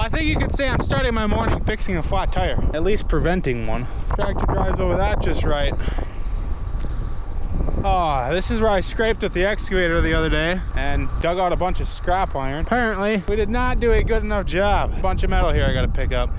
I think you could say I'm starting my morning fixing a flat tire. At least preventing one. Tractor drives over that just right. Oh, this is where I scraped with the excavator the other day and dug out a bunch of scrap iron. Apparently, we did not do a good enough job. A bunch of metal here I gotta pick up.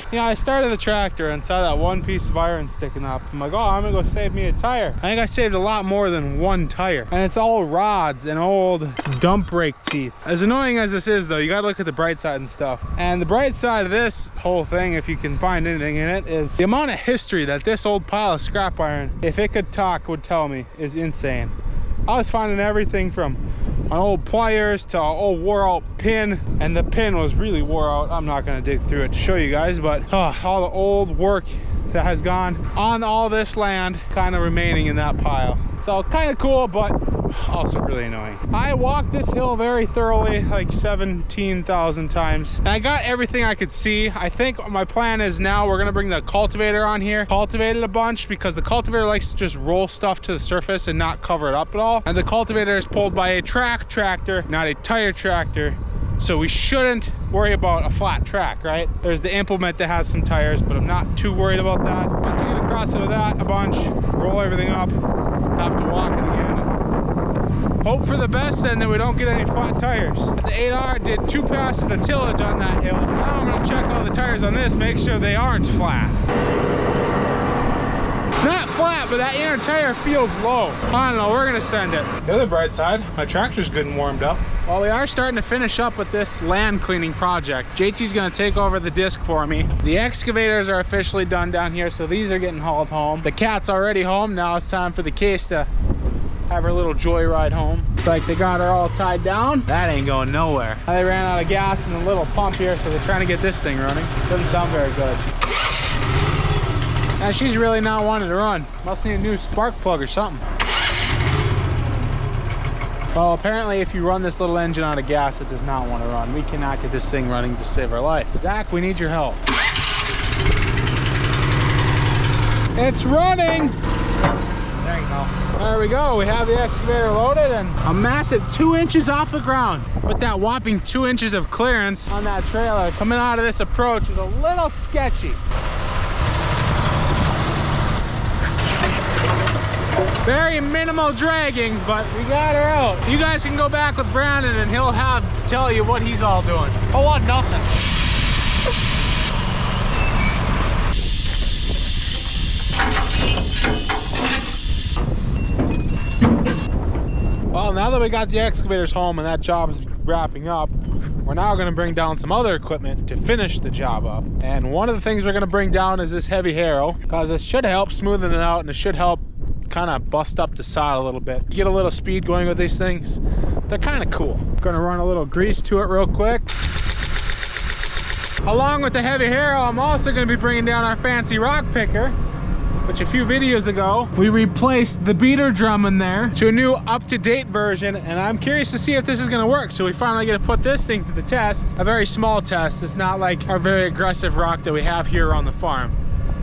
Yeah, I started the tractor and saw that one piece of iron sticking up. I'm like, oh, I'm gonna go save me a tire. I think I saved a lot more than one tire. And it's all rods and old dump brake teeth. As annoying as this is though, you gotta look at the bright side and stuff. And the bright side of this whole thing, if you can find anything in it, is the amount of history that this old pile of scrap iron, if it could talk, would tell me is insane. I was finding everything from an old pliers to an old wore out pin, and the pin was really wore out. I'm not gonna dig through it to show you guys, but all the old work that has gone on all this land kind of remaining in that pile. So kind of cool, but also really annoying. I walked this hill very thoroughly, like 17,000 times, and I got everything I could see. I think my plan is now we're gonna bring the cultivator on here, cultivate it a bunch, because the cultivator likes to just roll stuff to the surface and not cover it up at all. And the cultivator is pulled by a track tractor, not a tire tractor. So we shouldn't worry about a flat track, right? There's the implement that has some tires, but I'm not too worried about that. Once we get across into that a bunch, roll everything up, have to walk it again. Hope for the best then that we don't get any flat tires. The 8R did 2 passes of tillage on that hill. Now I'm gonna check all the tires on this, make sure they aren't flat. It's not flat, but that inner tire feels low. I don't know, we're gonna send it. The other bright side, my tractor's good and warmed up. Well, we are starting to finish up with this land cleaning project. JT's gonna take over the disc for me. The excavators are officially done down here, so these are getting hauled home. The cat's already home. Now it's time for the case to have her little joyride home. Looks like they got her all tied down. That ain't going nowhere. They ran out of gas in the little pump here, so they're trying to get this thing running. Doesn't sound very good. Now she's really not wanting to run. Must need a new spark plug or something. Well, apparently if you run this little engine out of gas, it does not want to run. We cannot get this thing running to save our life. Zach, we need your help. It's running! There you go. There we go. We have the excavator loaded and a massive 2 inches off the ground. With that whopping 2 inches of clearance on that trailer coming out of this approach is a little sketchy. Very minimal dragging, but we got her out. You guys can go back with Brandon and he'll tell you what he's all doing. Oh, what? Nothing. Well, now that we got the excavators home and that job is wrapping up, we're now going to bring down some other equipment to finish the job up. And one of the things we're going to bring down is this heavy harrow, because it should help smoothen it out and it should help kind of bust up the sod a little bit. You get a little speed going with these things. They're kind of cool. Gonna run a little grease to it real quick. Along with the heavy harrow, I'm also gonna be bringing down our fancy rock picker, which a few videos ago, we replaced the beater drum in there to a new up-to-date version, and I'm curious to see if this is gonna work. So we finally get to put this thing to the test. A very small test. It's not like our very aggressive rock that we have here on the farm,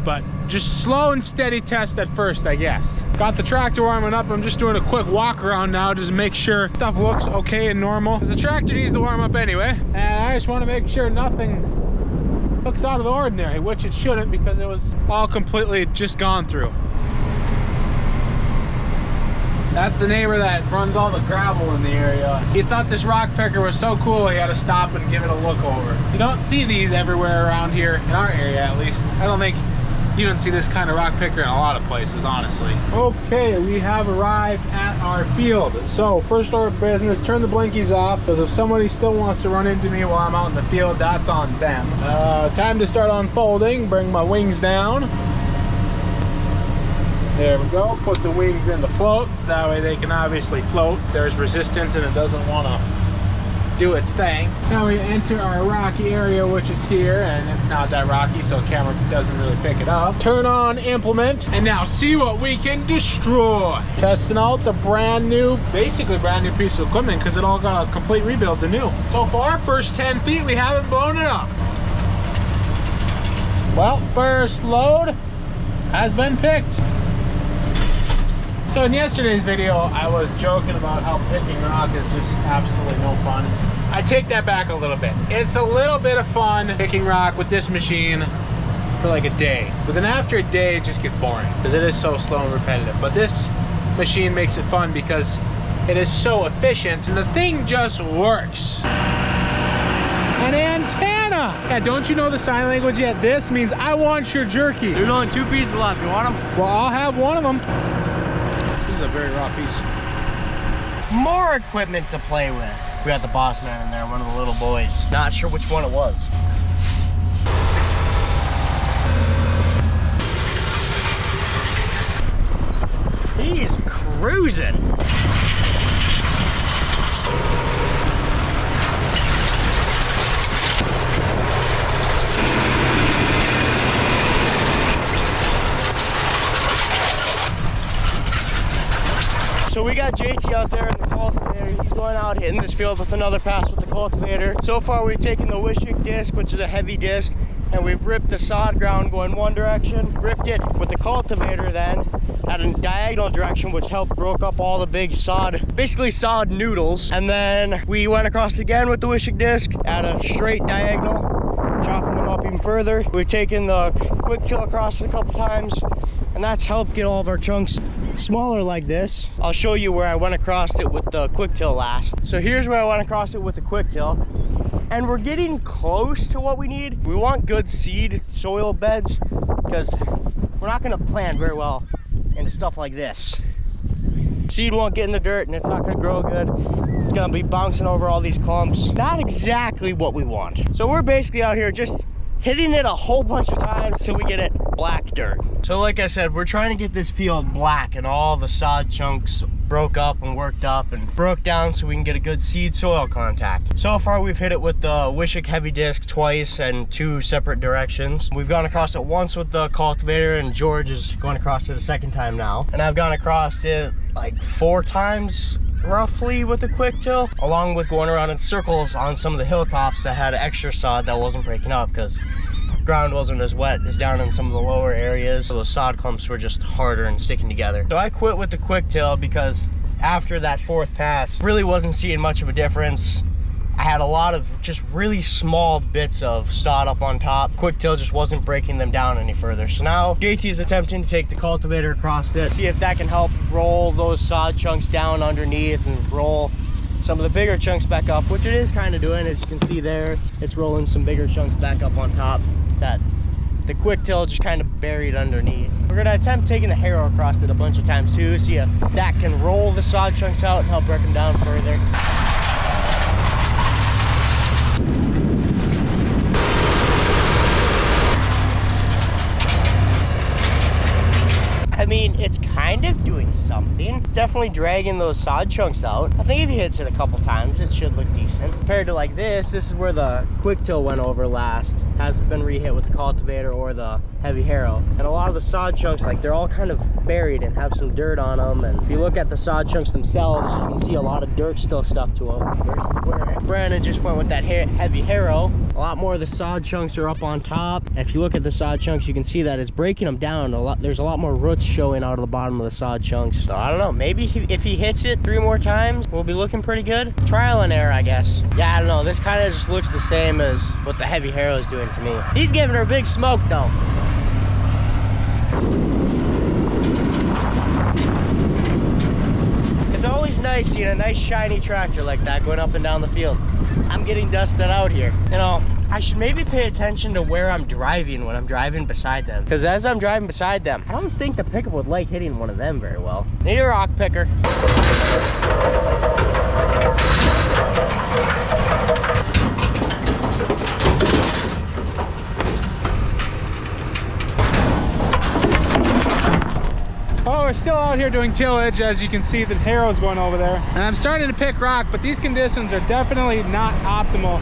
but just slow and steady test at first, I guess. Got the tractor warming up. I'm just doing a quick walk around now, just to make sure stuff looks okay and normal. The tractor needs to warm up anyway, and I just want to make sure nothing looks out of the ordinary, which it shouldn't, because it was all completely just gone through. That's the neighbor that runs all the gravel in the area. He thought this rock picker was so cool he had to stop and give it a look over. You don't see these everywhere around here, in our area at least. I don't think you don't see this kind of rock picker in a lot of places, honestly. Okay, we have arrived at our field. So first order of business, turn the blinkies off, because if somebody still wants to run into me while I'm out in the field, that's on them. Time to start unfolding. Bring my wings down. There we go. Put the wings in the floats. That way they can obviously float. There's resistance and it doesn't want to do its thing. Now we enter our rocky area, which is here, and it's not that rocky, so camera doesn't really pick it up. Turn on implement, and now see what we can destroy. Testing out the basically brand new piece of equipment, because it all got a complete rebuild to new. So far, first 10 feet, we haven't blown it up. Well, first load, has been picked. So in yesterday's video, I was joking about how picking rock is just absolutely no fun. I take that back a little bit. It's a little bit of fun picking rock with this machine for like a day. But then after a day, it just gets boring because it is so slow and repetitive. But this machine makes it fun because it is so efficient and the thing just works. An antenna! Yeah, don't you know the sign language yet? This means I want your jerky. There's only 2 pieces left. You want them? Well, I'll have one of them. This is a very raw piece. More equipment to play with. We got the boss man in there, one of the little boys. Not sure which one it was. He's cruising. So we got JT out there in the cultivator. He's going out hitting this field with another pass with the cultivator. So far we've taken the Wishick disc, which is a heavy disc, and we've ripped the sod ground going one direction, ripped it with the cultivator then at a diagonal direction, which helped broke up all the big sod, basically sod noodles. And then we went across again with the Wishick disc at a straight diagonal, chopping them up even further. We've taken the quick till across it a couple times, and that's helped get all of our chunks smaller like this. I'll show you where I went across it with the quick till last. So here's where I went across it with the quick till, and we're getting close to what we need. We want good seed soil beds because we're not going to plant very well into stuff like this. Seed won't get in the dirt and it's not going to grow good. It's going to be bouncing over all these clumps. Not exactly what we want. So we're basically out here just hitting it a whole bunch of times till we get it black dirt. So like I said, we're trying to get this field black and all the sod chunks broke up and worked up and broke down so we can get a good seed soil contact. So far we've hit it with the Wishick heavy disc twice and 2 separate directions. We've gone across it once with the cultivator, and George is going across it a second time now. And I've gone across it like 4 times roughly with the quick till, along with going around in circles on some of the hilltops that had extra sod that wasn't breaking up because ground wasn't as wet as down in some of the lower areas, so the sod clumps were just harder and sticking together. So I quit with the quick till because after that 4th pass, really wasn't seeing much of a difference. I had a lot of just really small bits of sod up on top. Quick till just wasn't breaking them down any further. So now JT is attempting to take the cultivator across it, see if that can help roll those sod chunks down underneath and roll some of the bigger chunks back up, which it is kind of doing. As you can see there, it's rolling some bigger chunks back up on top that the quick till just kind of buried underneath. We're gonna attempt taking the harrow across it a bunch of times too, see if that can roll the sod chunks out and help break them down further. I mean, it's kind of doing something. It's definitely dragging those sod chunks out. I think if he hits it a couple times, it should look decent. Compared to like this is where the quick till went over last. Hasn't been re-hit with the cultivator or the heavy harrow. And a lot of the sod chunks, like they're all kind of buried and have some dirt on them. And if you look at the sod chunks themselves, you can see a lot of dirt still stuck to them. Versus where Brandon just went with that heavy harrow. A lot more of the sod chunks are up on top. And if you look at the sod chunks, you can see that it's breaking them down a lot. There's a lot more roots showing out of the bottom of the sod chunks. So I don't know, maybe if he hits it 3 more times, we'll be looking pretty good. Trial and error, I guess. Yeah, I don't know, this kind of just looks the same as what the heavy harrow is doing to me. He's giving her a big smoke though. It's always nice seeing a nice shiny tractor like that going up and down the field. I'm getting dusted out here. You know, I should maybe pay attention to where I'm driving when I'm driving beside them. Because as I'm driving beside them, I don't think the pickup would like hitting one of them very well. Need a rock picker. Oh, we're still out here doing tillage. As you can see, the harrow's going over there. And I'm starting to pick rock, but these conditions are definitely not optimal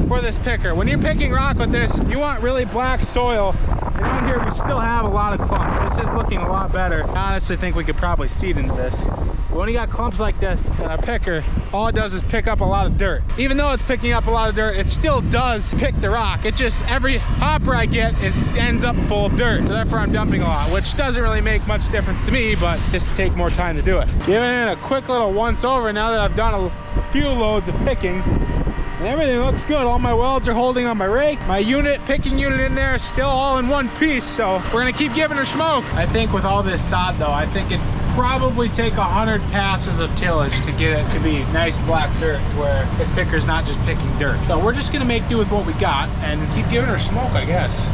for this picker. When you're picking rock with this, you want really black soil. And out here we still have a lot of clumps. This is looking a lot better. I honestly think we could probably seed into this. But when you got clumps like this and a picker, all it does is pick up a lot of dirt. Even though it's picking up a lot of dirt, it still does pick the rock. It just, every hopper I get, it ends up full of dirt. So therefore I'm dumping a lot, which doesn't really make much difference to me, but just take more time to do it. Giving it a quick little once over now that I've done a few loads of picking. And everything looks good. All my welds are holding on my rake. My picking unit in there is still all in one piece, so we're gonna keep giving her smoke. I think with all this sod though, I think it probably take 100 passes of tillage to get it to be nice black dirt where this picker's not just picking dirt. So we're just gonna make do with what we got and keep giving her smoke, I guess.